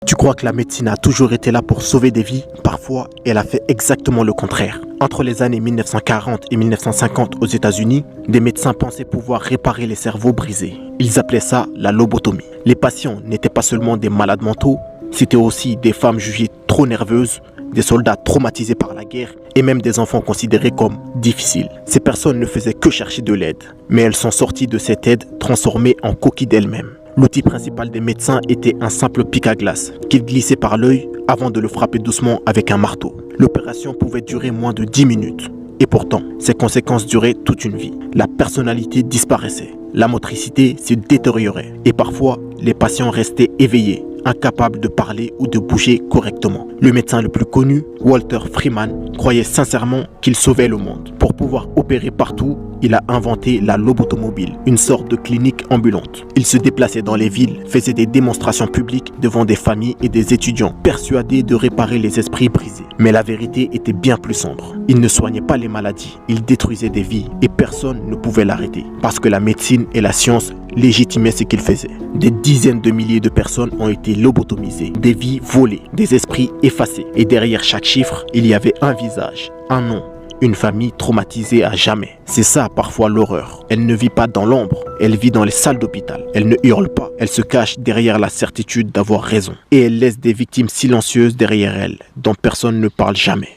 Tu crois que la médecine a toujours été là pour sauver des vies? Parfois, elle a fait exactement le contraire. Entre les années 1940 et 1950 aux États-Unis, des médecins pensaient pouvoir réparer les cerveaux brisés. Ils appelaient ça la lobotomie. Les patients n'étaient pas seulement des malades mentaux, c'était aussi des femmes jugées trop nerveuses, des soldats traumatisés par la guerre et même des enfants considérés comme difficiles. Ces personnes ne faisaient que chercher de l'aide, mais elles sont sorties de cette aide transformées en coquilles d'elles-mêmes. L'outil principal des médecins était un simple pic à glace qu'ils glissaient par l'œil avant de le frapper doucement avec un marteau. L'opération pouvait durer moins de 10 minutes. Et pourtant, ses conséquences duraient toute une vie. La personnalité disparaissait, la motricité se détériorait et parfois, les patients restaient éveillés, incapables de parler ou de bouger correctement. Le médecin le plus connu, Walter Freeman, croyait sincèrement qu'il sauvait le monde. Pour pouvoir opérer partout, il a inventé la lobotomobile, une sorte de clinique ambulante. Il se déplaçait dans les villes, faisait des démonstrations publiques devant des familles et des étudiants, persuadés de réparer les esprits brisés. Mais la vérité était bien plus sombre. Il ne soignait pas les maladies, il détruisait des vies et personne ne pouvait l'arrêter. Parce que la médecine et la science légitimaient ce qu'il faisait. Des dizaines de milliers de personnes ont été lobotomisées, des vies volées, des esprits effacés. Et derrière chaque chiffre, il y avait un visage, un nom, une famille traumatisée à jamais. C'est ça parfois l'horreur. Elle ne vit pas dans l'ombre, elle vit dans les salles d'hôpital. Elle ne hurle pas, elle se cache derrière la certitude d'avoir raison. Et elle laisse des victimes silencieuses derrière elle, dont personne ne parle jamais.